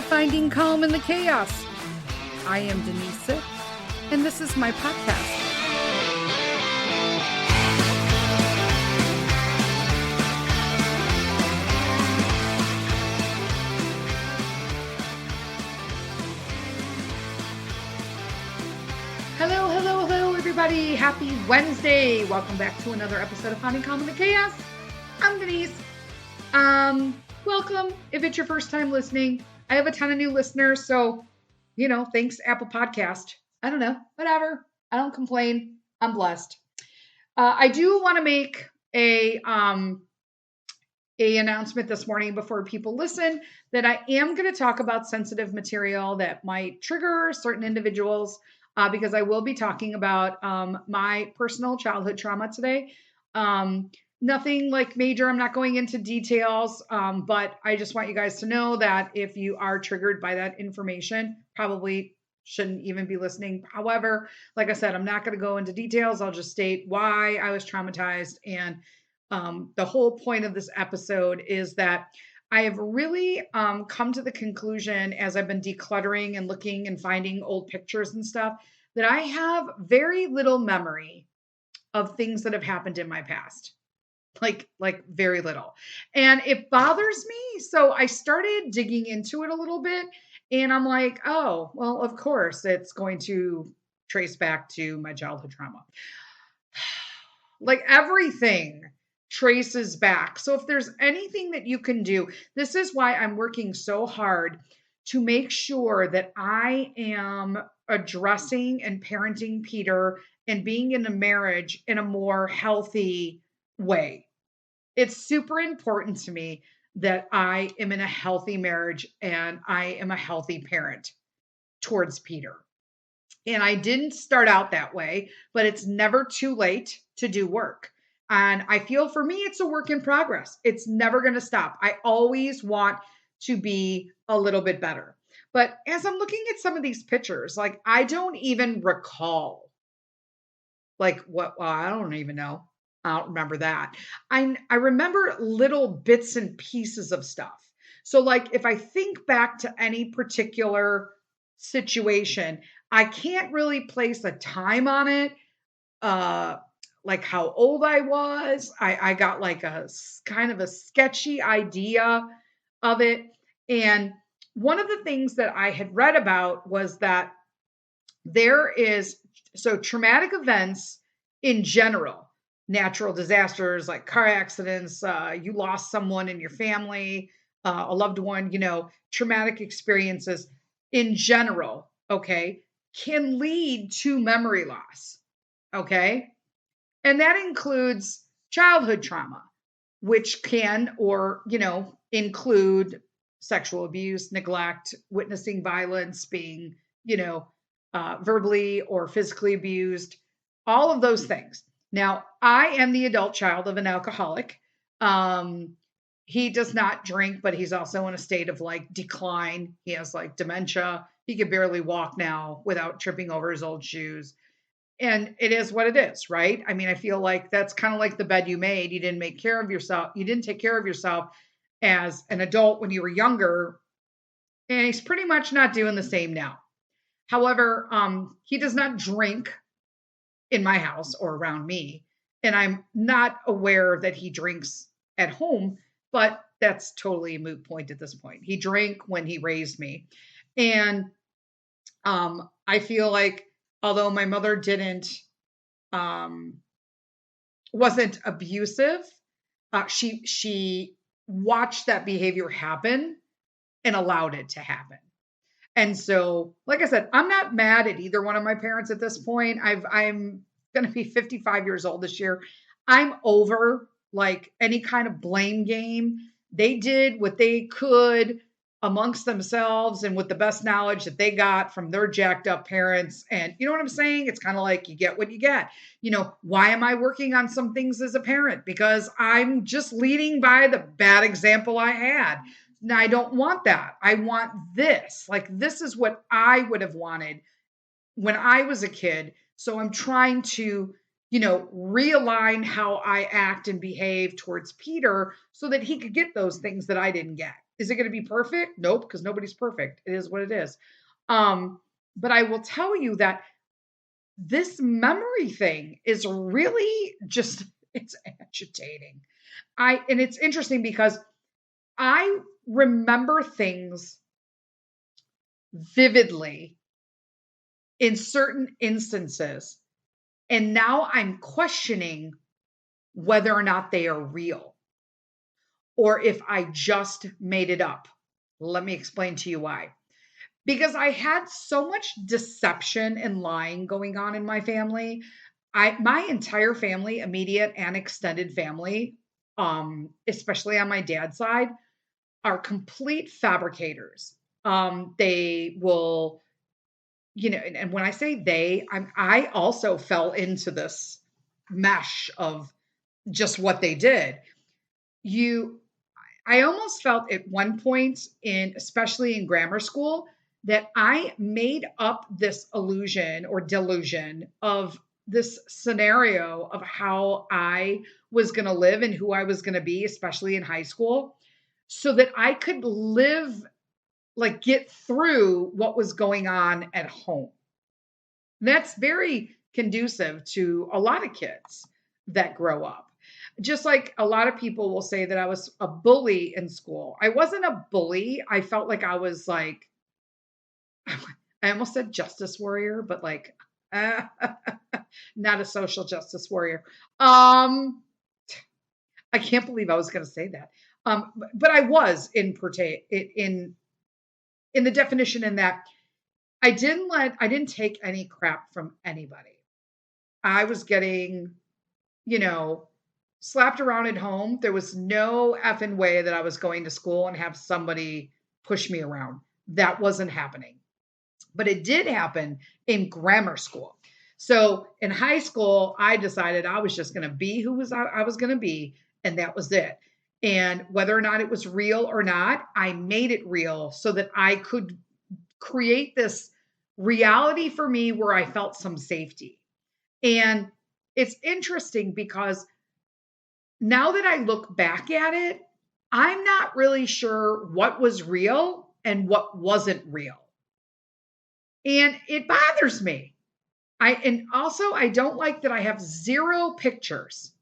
Finding Calm in the Chaos. I am Denise Sith, and this is my podcast. Hello, everybody. Happy Wednesday. Welcome back to another episode of Finding Calm in the Chaos. I'm Denise. Welcome. If it's your first time listening, I have a ton of new listeners, so, thanks Apple Podcast. I don't know, whatever. I don't complain. I'm blessed. I do want to make a announcement this morning before people listen that I am going to talk about sensitive material that might trigger certain individuals because I will be talking about my personal childhood trauma today. Nothing like major. I'm not going into details, but I just want you guys to know that if you are triggered by that information, probably shouldn't even be listening. However, like I said, I'm not going to go into details. I'll just state why I was traumatized. And the whole point of this episode is that I have really come to the conclusion as I've been decluttering and looking and finding old pictures and stuff that I have very little memory of things that have happened in my past. Like very little. And it bothers me. So I started digging into it a little bit and I'm like, oh, well, of course it's going to trace back to my childhood trauma. Like everything traces back. So if there's anything that you can do, this is why I'm working so hard to make sure that I am addressing and parenting Peter and being in a marriage in a more healthy way. It's super important to me that I am in a healthy marriage and I am a healthy parent towards Peter. And I didn't start out that way, but it's never too late to do work. And I feel for me, it's a work in progress. It's never going to stop. I always want to be a little bit better. But as I'm looking at some of these pictures, like I don't even recall like what, well, I don't even know. I don't remember that. I remember little bits and pieces of stuff. So like if I think back to any particular situation, I can't really place a time on it. Like how old I was. I got like a kind of a sketchy idea of it. And one of the things that I had read about was that traumatic events in general, natural disasters like car accidents, you lost someone in your family, a loved one, traumatic experiences in general, okay, can lead to memory loss, okay? And that includes childhood trauma, which can include sexual abuse, neglect, witnessing violence, being, verbally or physically abused, all of those things. Now, I am the adult child of an alcoholic. He does not drink, but he's also in a state of like decline. He has like dementia. He can barely walk now without tripping over his old shoes. And it is what it is, right? I mean, I feel like that's kind of like the bed you made. You didn't make care of yourself. You didn't take care of yourself as an adult when you were younger. And he's pretty much not doing the same now. However, he does not drink in my house or around me. And I'm not aware that he drinks at home, but that's totally a moot point at this point. He drank when he raised me. And I feel like although my mother wasn't abusive, she watched that behavior happen and allowed it to happen. And so, like I said, I'm not mad at either one of my parents at this point. I'm going to be 55 years old this year. I'm over like any kind of blame game. They did what they could amongst themselves and with the best knowledge that they got from their jacked up parents. And you know what I'm saying? It's kind of like you get what you get. Why am I working on some things as a parent? Because I'm just leading by the bad example I had. Now, I don't want that. I want this. Like, this is what I would have wanted when I was a kid. So I'm trying to, realign how I act and behave towards Peter so that he could get those things that I didn't get. Is it going to be perfect? Nope, because nobody's perfect. It is what it is. But I will tell you that this memory thing is really just, it's agitating. And it's interesting because I remember things vividly in certain instances, and now I'm questioning whether or not they are real or if I just made it up. Let me explain to you why. Because I had so much deception and lying going on in my family. My entire family, immediate and extended family, especially on my dad's side, are complete fabricators. They will, and when I say they, I also fell into this mesh of just what they did. I almost felt at one point especially in grammar school, that I made up this illusion or delusion of this scenario of how I was going to live and who I was going to be, especially in high school, so that I could live, like get through what was going on at home. That's very conducive to a lot of kids that grow up. Just like a lot of people will say that I was a bully in school. I wasn't a bully. I felt like I was like, I almost said justice warrior, but like, not a social justice warrior. I can't believe I was going to say that. But I was in the definition, in that I didn't take any crap from anybody. I was getting, slapped around at home. There was no effing way that I was going to school and have somebody push me around. That wasn't happening. But it did happen in grammar school. So in high school, I decided I was just going to be who I was going to be, and that was it. And whether or not it was real or not, I made it real so that I could create this reality for me where I felt some safety. And it's interesting because now that I look back at it, I'm not really sure what was real and what wasn't real. And it bothers me. And also I don't like that I have zero pictures.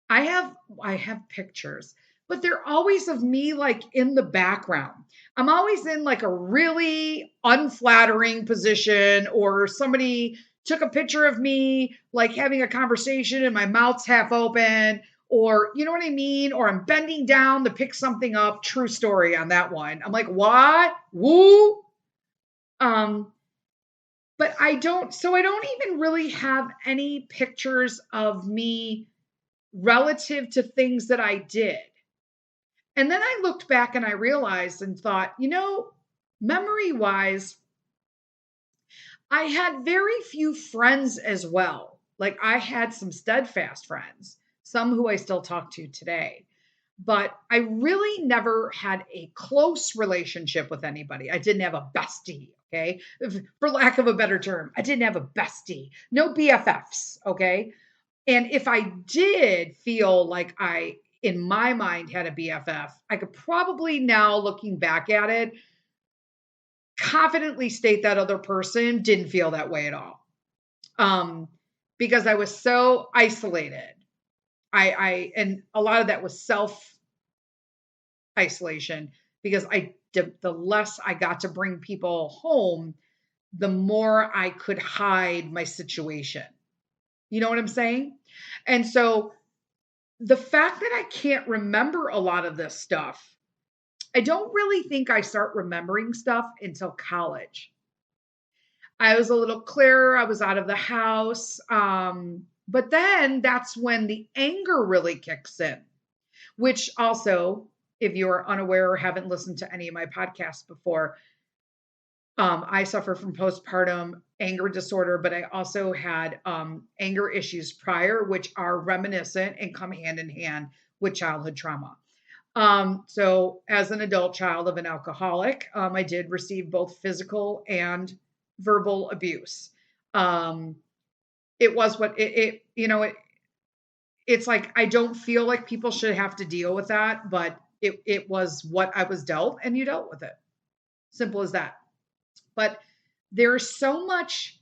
I have pictures, but they're always of me like in the background. I'm always in like a really unflattering position, or somebody took a picture of me like having a conversation and my mouth's half open, or you know what I mean? Or I'm bending down to pick something up. True story on that one. I'm like, what? Woo. But I don't even really have any pictures of me relative to things that I did. And then I looked back and I realized and thought, memory wise, I had very few friends as well. Like I had some steadfast friends, some who I still talk to today, but I really never had a close relationship with anybody. I didn't have a bestie. Okay. For lack of a better term, I didn't have a bestie, no BFFs. Okay. And if I did feel like I, in my mind, had a BFF, I could probably now, looking back at it, confidently state that other person didn't feel that way at all. Because I was so isolated. And a lot of that was self isolation, because the less I got to bring people home, the more I could hide my situation. You know what I'm saying? And so the fact that I can't remember a lot of this stuff, I don't really think I start remembering stuff until college. I was a little clearer. I was out of the house. But then that's when the anger really kicks in, which also, if you're unaware or haven't listened to any of my podcasts before, I suffer from postpartum anger disorder, but I also had anger issues prior, which are reminiscent and come hand in hand with childhood trauma. So as an adult child of an alcoholic, I did receive both physical and verbal abuse. It was what it's like, I don't feel like people should have to deal with that, but It was what I was dealt, and you dealt with it. Simple as that. But there's so much,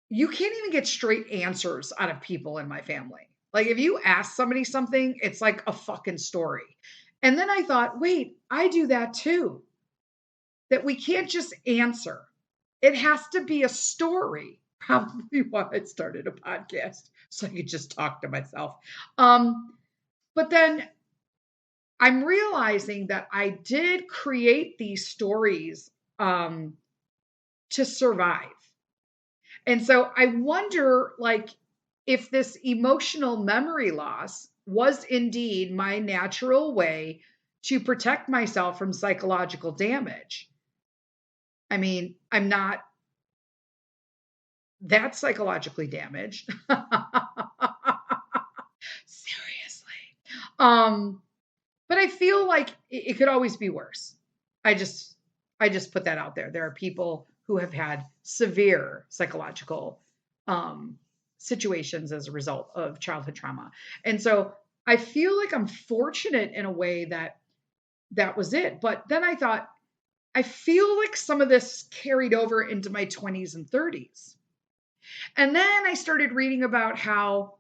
you can't even get straight answers out of people in my family. Like if you ask somebody something, it's like a fucking story. And then I thought, wait, I do that too. That we can't just answer. It has to be a story. Probably why I started a podcast, so I could just talk to myself. But then I'm realizing that I did create these stories to survive. And so I wonder, like, if this emotional memory loss was indeed my natural way to protect myself from psychological damage. I mean, I'm not that psychologically damaged. Seriously. But I feel like it could always be worse. I just put that out there. There are people who have had severe psychological situations as a result of childhood trauma. And so I feel like I'm fortunate in a way that that was it. But then I thought, I feel like some of this carried over into my 20s and 30s. And then I started reading about how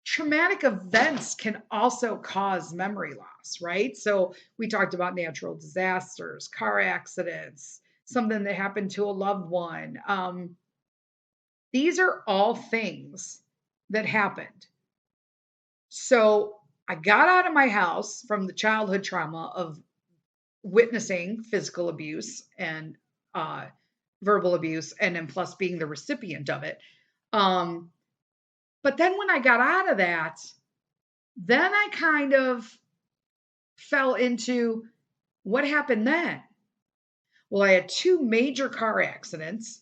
traumatic events can also cause memory loss, right? So we talked about natural disasters, car accidents, something that happened to a loved one. These are all things that happened. So I got out of my house from the childhood trauma of witnessing physical abuse and verbal abuse, and then plus being the recipient of it. But then when I got out of that, then I kind of fell into what happened then. Well, I had two major car accidents.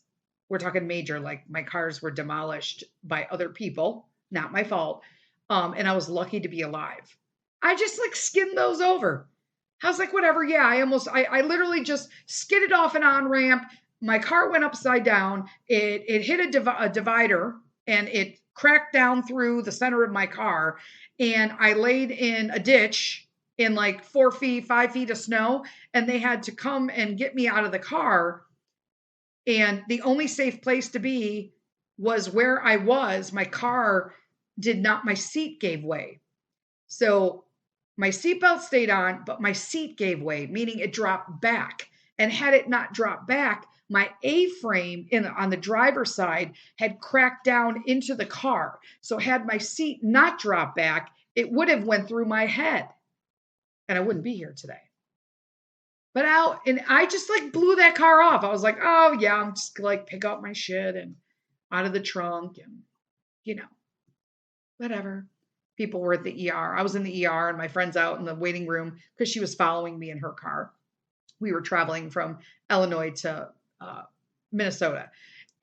We're talking major, like my cars were demolished by other people, not my fault. And I was lucky to be alive. I just like skinned those over. I was like, whatever. Yeah, I literally just skidded off an on ramp. My car went upside down. It hit a divider and it cracked down through the center of my car. And I laid in a ditch in like 4 feet, 5 feet of snow. And they had to come and get me out of the car. And the only safe place to be was where I was. My car my seat gave way. So my seatbelt stayed on, but my seat gave way, meaning it dropped back. And had it not dropped back, my A-frame on the driver's side had cracked down into the car. So had my seat not dropped back, it would have went through my head and I wouldn't be here today. But I just like blew that car off. I was like, oh yeah, I'm just like pick up my shit and out of the trunk and, whatever. People were at the ER. I was in the ER and my friend's out in the waiting room because she was following me in her car. We were traveling from Illinois to Minnesota.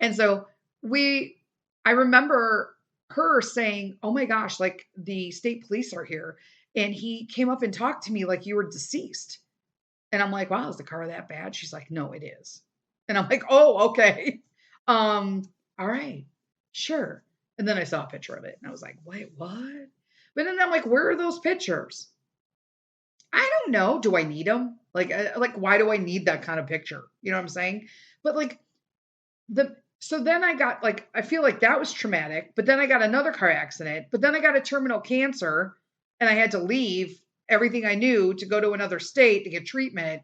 And so I remember her saying, oh my gosh, like the state police are here. And he came up and talked to me like you were deceased. And I'm like, wow, is the car that bad? She's like, no, it is. And I'm like, oh, okay. All right, sure. And then I saw a picture of it and I was like, wait, what? But then I'm like, where are those pictures? I don't know. Do I need them? Like, why do I need that kind of picture? You know what I'm saying? But like so then I got like, I feel like that was traumatic, but then I got another car accident, but then I got a terminal cancer and I had to leave everything I knew to go to another state to get treatment.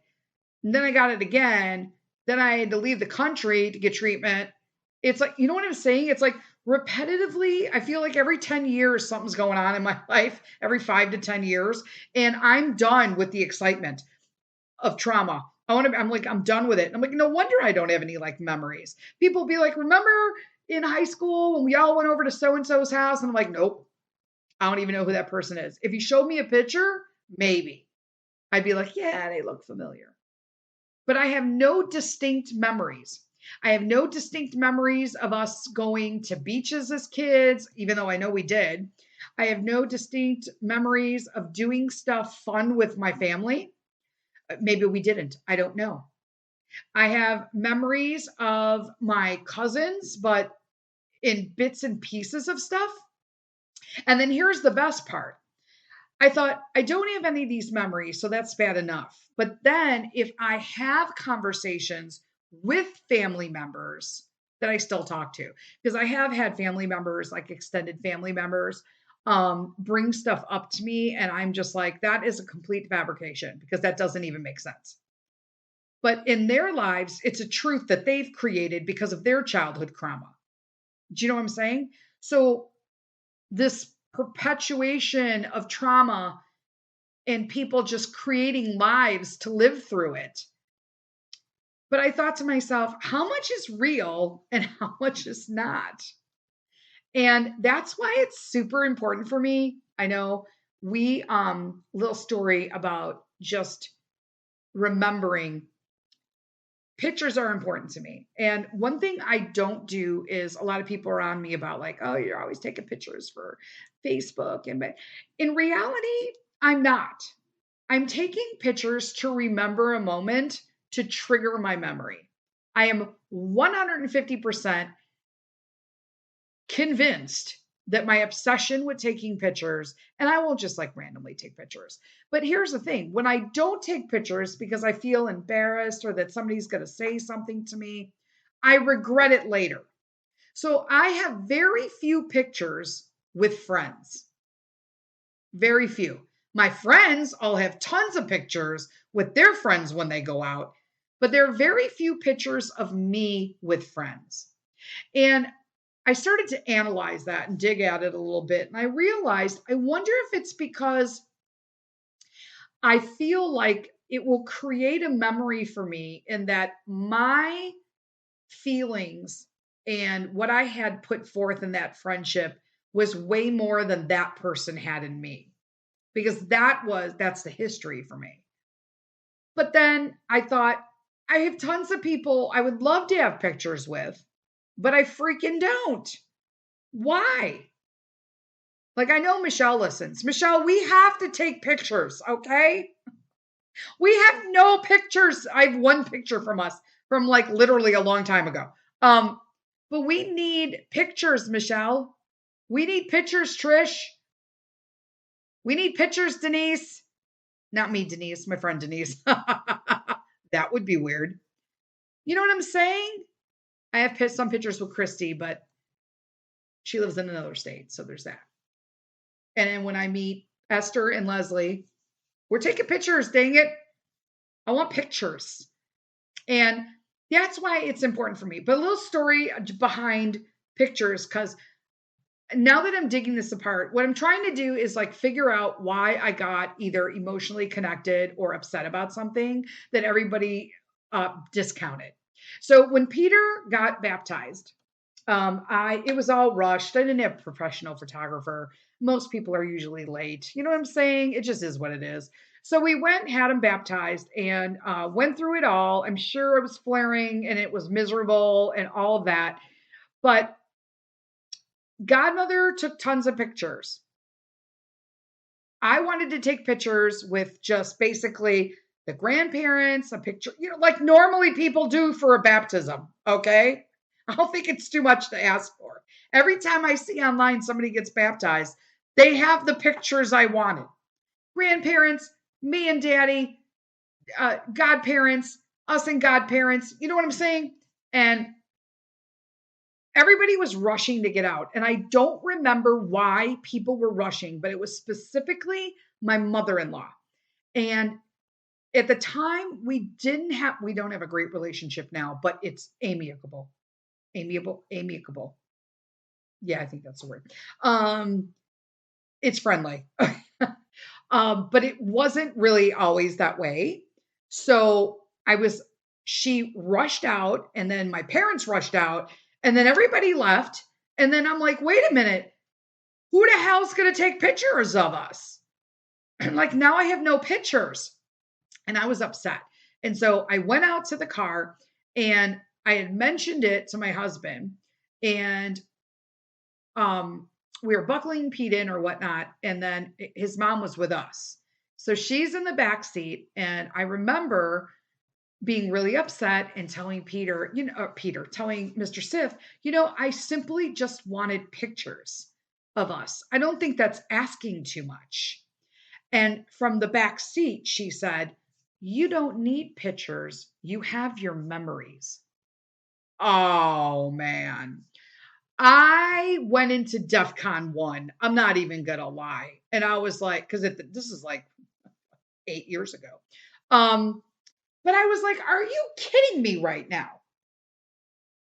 And then I got it again. Then I had to leave the country to get treatment. It's like, you know what I'm saying? It's like repetitively, I feel like every 10 years, something's going on in my life, every 5 to 10 years. And I'm done with the excitement of trauma. I'm done with it. I'm like, no wonder I don't have any like memories. People be like, remember in high school when we all went over to so-and-so's house? And I'm like, nope, I don't even know who that person is. If you showed me a picture, maybe I'd be like, yeah, they look familiar. But I have no distinct memories. I have no distinct memories of us going to beaches as kids, even though I know we did. I have no distinct memories of doing stuff fun with my family. Maybe we didn't. I don't know. I have memories of my cousins, but in bits and pieces of stuff. And then here's the best part. I thought, I don't have any of these memories, so that's bad enough. But then if I have conversations with family members that I still talk to, because I have had family members, like extended family members, bring stuff up to me, and I'm just like, that is a complete fabrication because that doesn't even make sense. But in their lives, it's a truth that they've created because of their childhood trauma. Do you know what I'm saying? So this perpetuation of trauma and people just creating lives to live through it. But I thought to myself, how much is real and how much is not? And that's why it's super important for me. I know we little story about just remembering pictures are important to me. And one thing I don't do is a lot of people around me about like, oh, you're always taking pictures for Facebook. And but in reality, I'm not. I'm taking pictures to remember a moment to trigger my memory. I am 150% convinced that my obsession with taking pictures, and I won't just like randomly take pictures. But here's the thing, when I don't take pictures because I feel embarrassed or that somebody's going to say something to me, I regret it later. So I have very few pictures with friends. Very few. My friends all have tons of pictures with their friends when they go out, but there are very few pictures of me with friends. And I started to analyze that and dig at it a little bit. And I realized, I wonder if it's because I feel like it will create a memory for me in that my feelings and what I had put forth in that friendship was way more than that person had in me. Because that's the history for me. But then I thought, I have tons of people I would love to have pictures with, but I freaking don't. Why? Like, I know Michelle listens. Michelle, we have to take pictures, okay? We have no pictures. I have one picture from us from like literally a long time ago. But we need pictures, Michelle. We need pictures, Trish. We need pictures, Denise. Not me, Denise, my friend Denise. That would be weird. You know what I'm saying? I have some pictures with Christy, but she lives in another state. So there's that. And then when I meet Esther and Leslie, we're taking pictures, dang it. I want pictures. And that's why it's important for me. But a little story behind pictures, because now that I'm digging this apart, what I'm trying to do is like figure out why I got either emotionally connected or upset about something that everybody discounted. So when Peter got baptized, it was all rushed. I didn't have a professional photographer. Most people are usually late. You know what I'm saying? It just is what it is. So we went, had him baptized, and went through it all. I'm sure it was flaring and it was miserable and all of that. But Godmother took tons of pictures. I wanted to take pictures with just basically the grandparents, a picture, like normally people do for a baptism. Okay. I don't think it's too much to ask for. Every time I see online somebody gets baptized, they have the pictures I wanted. Grandparents, me and daddy, godparents, us and godparents. You know what I'm saying? And everybody was rushing to get out. And I don't remember why people were rushing, but it was specifically my mother-in-law. And at the time, we don't have a great relationship now, but it's amicable. Amicable. Yeah, I think that's the word. It's friendly. But it wasn't really always that way. So she rushed out, and then my parents rushed out, and then everybody left. And then I'm like, wait a minute, who the hell's going to take pictures of us? And like, now I have no pictures. And I was upset. And so I went out to the car and I had mentioned it to my husband, and we were buckling Pete in or whatnot. And then his mom was with us. So she's in the back seat. And I remember being really upset and telling telling Mr. Sith, I simply just wanted pictures of us. I don't think that's asking too much. And from the back seat, she said, "You don't need pictures. You have your memories." Oh, man. I went into DEF CON 1. I'm not even going to lie. And I was like, because this is like 8 years ago. But I was like, are you kidding me right now?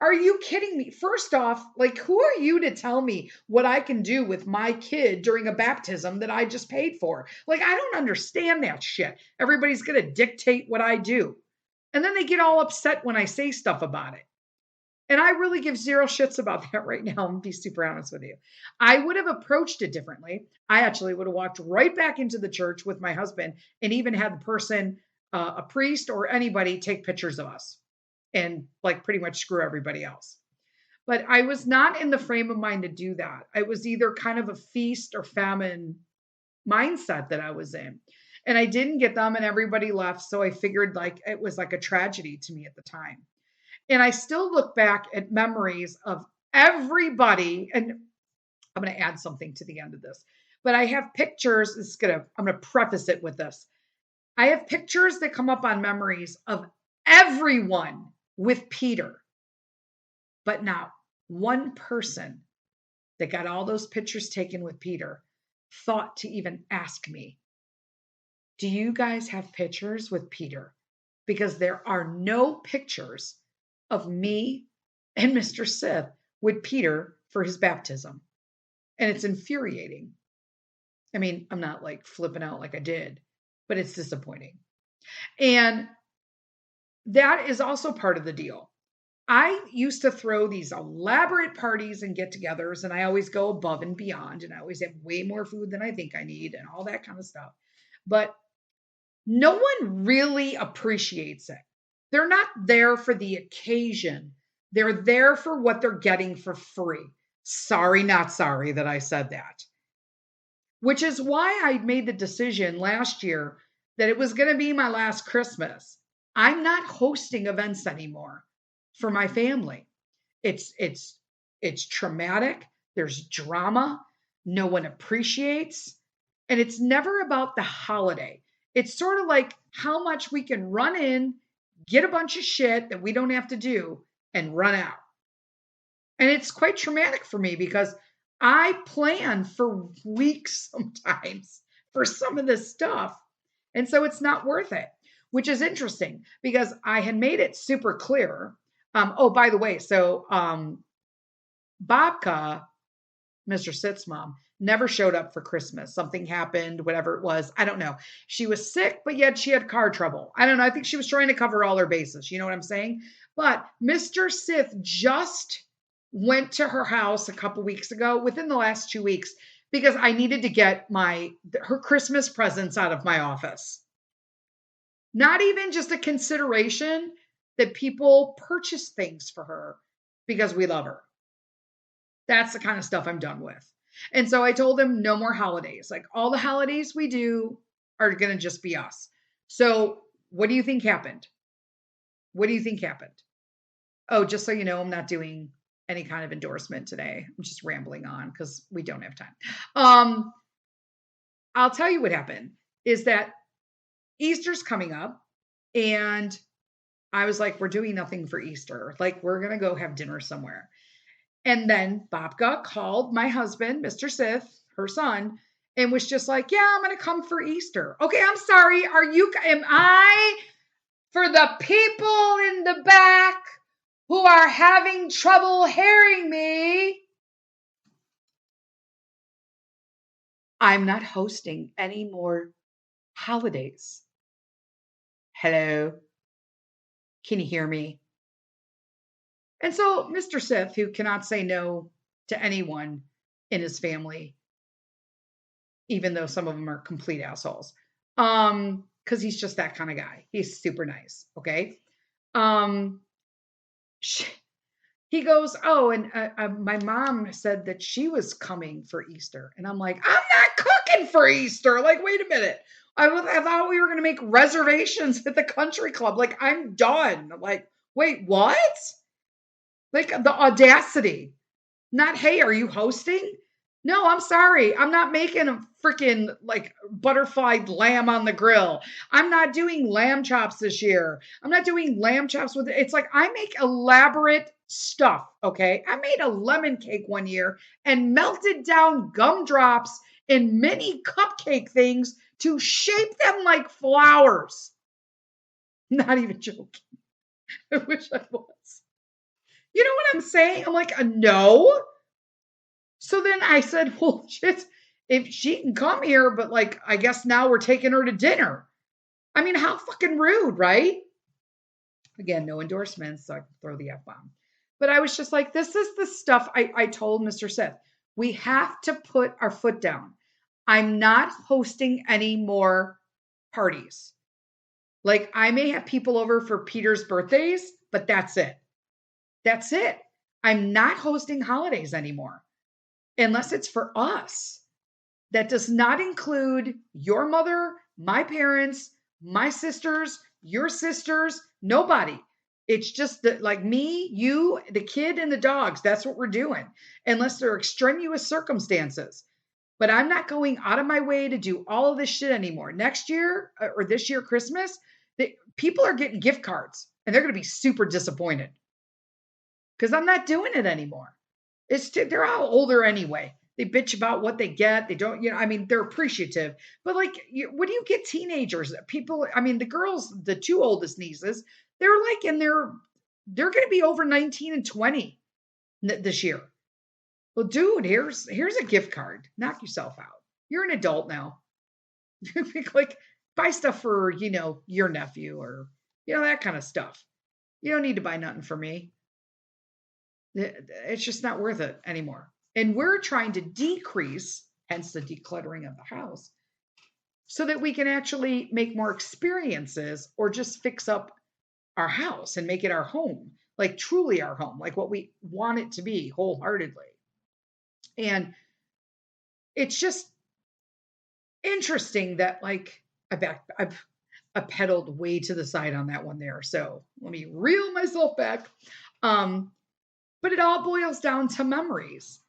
Are you kidding me? First off, like, who are you to tell me what I can do with my kid during a baptism that I just paid for? Like, I don't understand that shit. Everybody's going to dictate what I do. And then they get all upset when I say stuff about it. And I really give zero shits about that right now. I'm going to be super honest with you. I would have approached it differently. I actually would have walked right back into the church with my husband and even had the person, a priest or anybody, take pictures of us and like pretty much screw everybody else. But I was not in the frame of mind to do that. I was either kind of a feast or famine mindset that I was in. And I didn't get them and everybody left. So I figured like it was like a tragedy to me at the time. And I still look back at memories of everybody. And I'm going to add something to the end of this, but I have pictures. I'm going to preface it with this. I have pictures that come up on memories of everyone with Peter, but not one person that got all those pictures taken with Peter thought to even ask me, do you guys have pictures with Peter? Because there are no pictures of me and Mr. Sith with Peter for his baptism. And it's infuriating. I mean, I'm not like flipping out like I did, but it's disappointing. And that is also part of the deal. I used to throw these elaborate parties and get togethers, and I always go above and beyond, and I always have way more food than I think I need and all that kind of stuff. But no one really appreciates it. They're not there for the occasion. They're there for what they're getting for free. Sorry, not sorry that I said that. Which is why I made the decision last year that it was going to be my last Christmas. I'm not hosting events anymore for my family. It's traumatic. There's drama. No one appreciates. And it's never about the holiday. It's sort of like how much we can run in, get a bunch of shit that we don't have to do, and run out. And it's quite traumatic for me because I plan for weeks sometimes for some of this stuff. And so it's not worth it, which is interesting because I had made it super clear. Oh, by the way, so Babka, Mr. Sith's mom, never showed up for Christmas. Something happened, whatever it was. I don't know. She was sick, but yet she had car trouble. I don't know. I think she was trying to cover all her bases. You know what I'm saying? But Mr. Sith just went to her house a couple weeks ago, within the last 2 weeks, because I needed to get her Christmas presents out of my office. Not even just a consideration that people purchase things for her because we love her. That's the kind of stuff I'm done with. And so I told them no more holidays. Like all the holidays we do are going to just be us. So what do you think happened? What do you think happened? Oh, just so you know, I'm not doing any kind of endorsement today. I'm just rambling on because we don't have time. I'll tell you what happened is that Easter's coming up and I was like, we're doing nothing for Easter. Like we're going to go have dinner somewhere. And then Babka called my husband, Mr. Sith, her son, and was just like, yeah, I'm going to come for Easter. Okay, I'm sorry. Am I, for the people in the back who are having trouble hearing me, I'm not hosting any more holidays. Hello? Can you hear me? And so Mr. Sith, who cannot say no to anyone in his family, even though some of them are complete assholes, because he's just that kind of guy. He's super nice, okay? He goes, oh, and my mom said that she was coming for Easter. And I'm like, I'm not cooking for Easter. Like, wait a minute. I thought we were going to make reservations at the country club. Like, I'm done. I'm like, wait, what? Like, the audacity. Not, hey, are you hosting? No, I'm sorry. I'm not making a freaking like butterflied lamb on the grill. I'm not doing lamb chops this year. I'm not doing lamb chops with it's like I make elaborate stuff, okay? I made a lemon cake one year and melted down gumdrops in mini cupcake things to shape them like flowers. Not even joking. I wish I was. You know what I'm saying? I'm like, no. So then I said, well, shit, if she can come here, but like, I guess now we're taking her to dinner. I mean, how fucking rude, right? Again, no endorsements, so I can throw the F bomb. But I was just like, this is the stuff I told Mr. Sith. We have to put our foot down. I'm not hosting any more parties. Like, I may have people over for Peter's birthdays, but that's it. That's it. I'm not hosting holidays anymore unless it's for us. That does not include your mother, my parents, my sisters, your sisters, nobody. It's just that, like me, you, the kid, and the dogs. That's what we're doing, unless there are extraneous circumstances. But I'm not going out of my way to do all of this shit anymore. Next year or this year, Christmas, people are getting gift cards and they're going to be super disappointed because I'm not doing it anymore. They're all older anyway. They bitch about what they get. They don't, I mean, they're appreciative. But like, what do you get teenagers? People, I mean, the girls, the two oldest nieces, they're like they're going to be over 19 and 20 this year. Well, dude, here's a gift card. Knock yourself out. You're an adult now. Like, buy stuff for, your nephew or, that kind of stuff. You don't need to buy nothing for me. It's just not worth it anymore. And we're trying to decrease, hence the decluttering of the house, so that we can actually make more experiences or just fix up our house and make it our home, like truly our home, like what we want it to be wholeheartedly. And it's just interesting that like I pedaled way to the side on that one there. So let me reel myself back. But it all boils down to memories.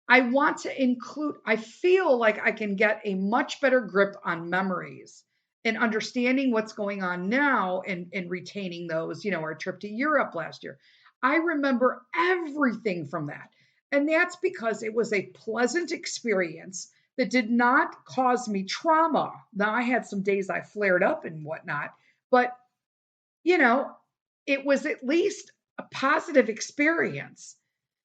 I want to include, I feel like I can get a much better grip on memories and understanding what's going on now and retaining those, our trip to Europe last year. I remember everything from that. And that's because it was a pleasant experience that did not cause me trauma. Now, I had some days I flared up and whatnot, but, it was at least a positive experience.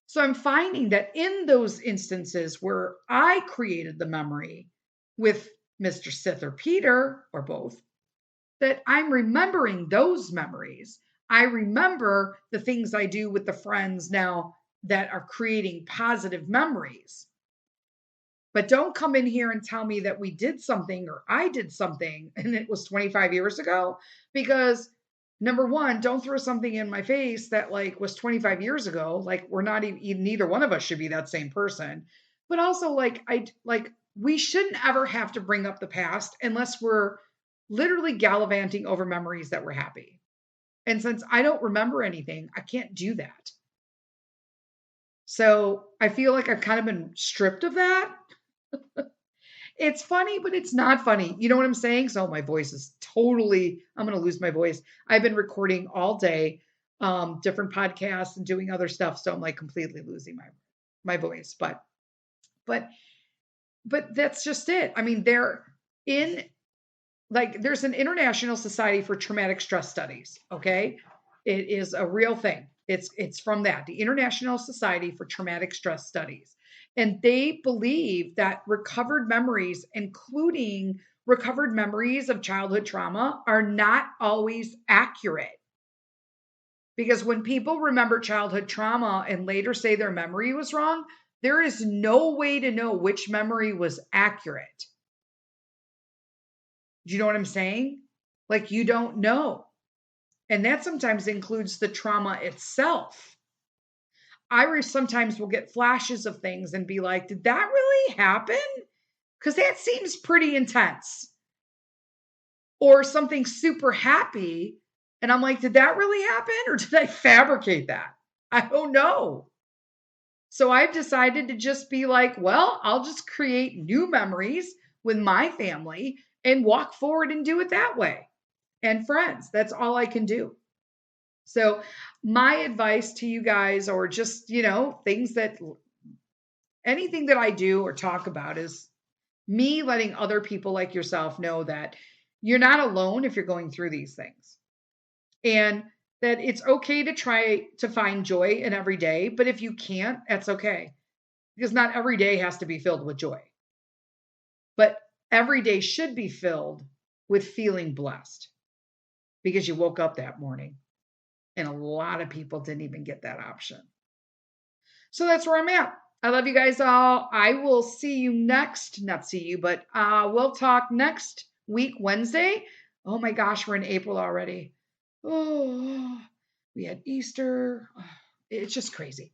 So I'm finding that in those instances where I created the memory with Mr. Sith or Peter or both, that I'm remembering those memories. I remember the things I do with the friends now that are creating positive memories. But don't come in here and tell me that we did something or I did something and it was 25 years ago, because number one, don't throw something in my face that like was 25 years ago. Like we're not even, neither one of us should be that same person. But also we shouldn't ever have to bring up the past unless we're literally gallivanting over memories that were happy. And since I don't remember anything, I can't do that. So I feel like I've kind of been stripped of that. It's funny, but it's not funny. You know what I'm saying? So my voice is totally, I'm going to lose my voice. I've been recording all day, different podcasts and doing other stuff. So I'm like completely losing my voice, but that's just it. I mean, there's an International Society for Traumatic Stress Studies. Okay. It is a real thing. It's from that, the International Society for Traumatic Stress Studies. And they believe that recovered memories, including recovered memories of childhood trauma, are not always accurate. Because when people remember childhood trauma and later say their memory was wrong, there is no way to know which memory was accurate. Do you know what I'm saying? Like you don't know. And that sometimes includes the trauma itself. I sometimes will get flashes of things and be like, did that really happen? Because that seems pretty intense. Or something super happy. And I'm like, did that really happen? Or did I fabricate that? I don't know. So I've decided to just be like, well, I'll just create new memories with my family and walk forward and do it that way. And friends, that's all I can do. So my advice to you guys, or just, things that anything that I do or talk about, is me letting other people like yourself know that you're not alone if you're going through these things. And that it's okay to try to find joy in every day. But if you can't, that's okay. Because not every day has to be filled with joy. But every day should be filled with feeling blessed because you woke up that morning. And a lot of people didn't even get that option. So that's where I'm at. I love you guys all. I will see you not see you, but we'll talk next week, Wednesday. Oh my gosh, we're in April already. Oh, we had Easter. It's just crazy.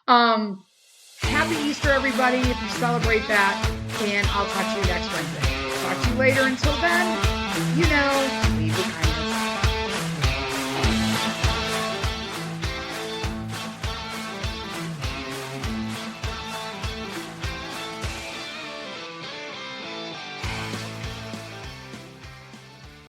Happy Easter, everybody, if you celebrate that. And I'll talk to you next Wednesday. Talk to you later. Until then, leave the kindness.